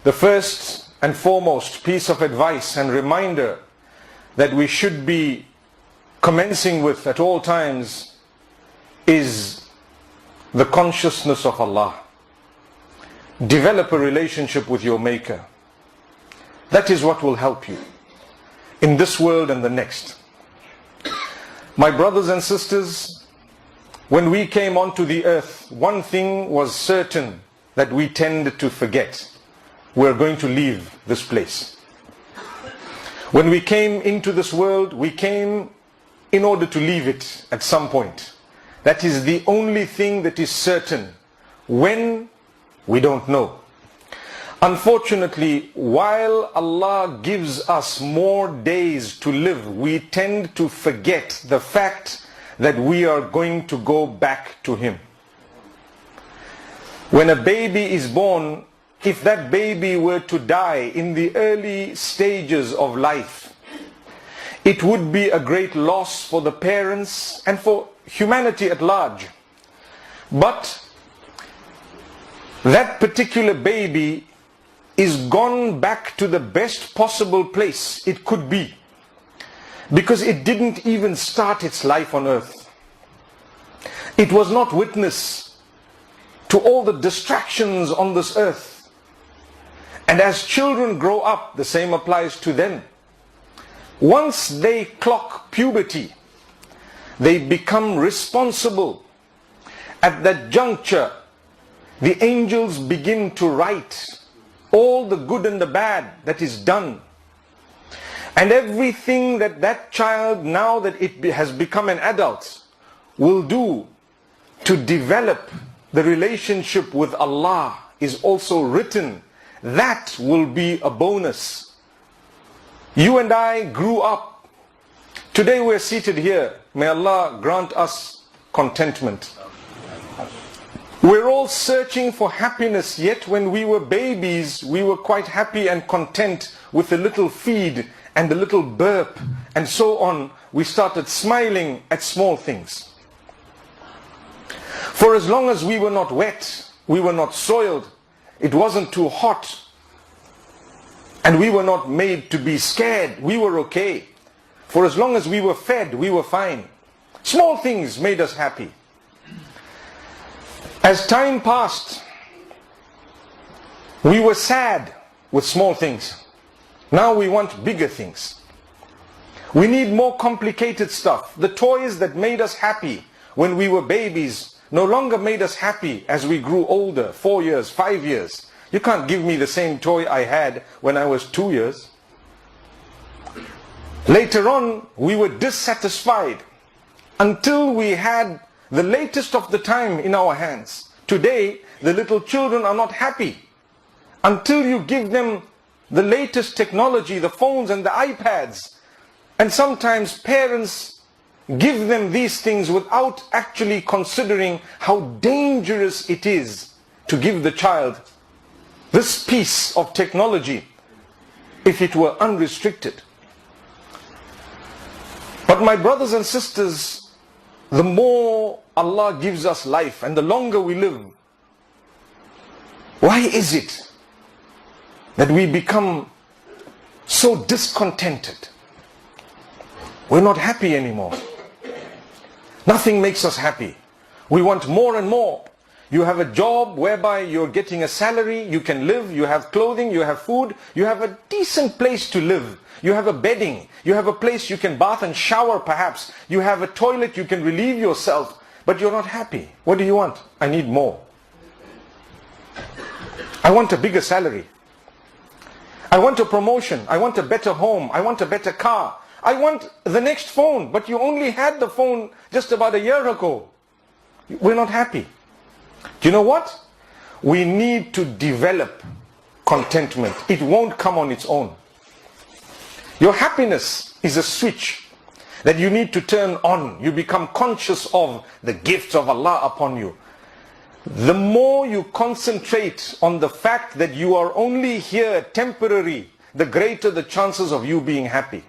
The first and foremost piece of advice and reminder that we should be commencing with at all times is the consciousness of Allah. Develop a relationship with your Maker. That is what will help you in this world and the next. My brothers and sisters, when we came onto the earth, one thing was certain that we tend to forget. We're going to leave this place. When we came into this world, we came in order to leave it at some point. That is the only thing that is certain. When, we don't know. Unfortunately, while Allah gives us more days to live, we tend to forget the fact that we are going to go back to Him. When a baby is born, if that baby were to die in the early stages of life, it would be a great loss for the parents and for humanity at large. But that particular baby is gone back to the best possible place it could be, because it didn't even start its life on earth. It was not witness to all the distractions on this earth. And as children grow up, the same applies to them. Once they clock puberty, they become responsible. At that juncture, the angels begin to write all the good and the bad that is done. And everything that that child, now that it has become an adult, will do to develop the relationship with Allah is also written. That will be a bonus. You and I grew up. Today we're seated here. May Allah grant us contentment. We're all searching for happiness, yet when we were babies, we were quite happy and content with a little feed and a little burp and so on. We started smiling at small things. For as long as we were not wet, we were not soiled, it wasn't too hot, and we were not made to be scared, we were okay. For as long as we were fed, we were fine. Small things made us happy. As time passed, we were sad with small things. Now we want bigger things. We need more complicated stuff. The toys that made us happy when we were babies no longer made us happy as we grew older, 4 years, 5 years. You can't give me the same toy I had when I was 2 years. Later on, we were dissatisfied until we had the latest of the time in our hands. Today, the little children are not happy until you give them the latest technology, the phones and the iPads. And sometimes parents give them these things without actually considering how dangerous it is to give the child this piece of technology if it were unrestricted. But my brothers and sisters, the more Allah gives us life and the longer we live, why is it that we become so discontented? We're not happy anymore. Nothing makes us happy. We want more and more. You have a job whereby you're getting a salary, you can live, you have clothing, you have food, you have a decent place to live. You have a bedding, you have a place you can bath and shower perhaps. You have a toilet, you can relieve yourself, but you're not happy. What do you want? I need more. I want a bigger salary. I want a promotion. I want a better home. I want a better car. I want the next phone, but you only had the phone just about a year ago. We're not happy. Do you know what? We need to develop contentment. It won't come on its own. Your happiness is a switch that you need to turn on. You become conscious of the gifts of Allah upon you. The more you concentrate on the fact that you are only here temporary, the greater the chances of you being happy.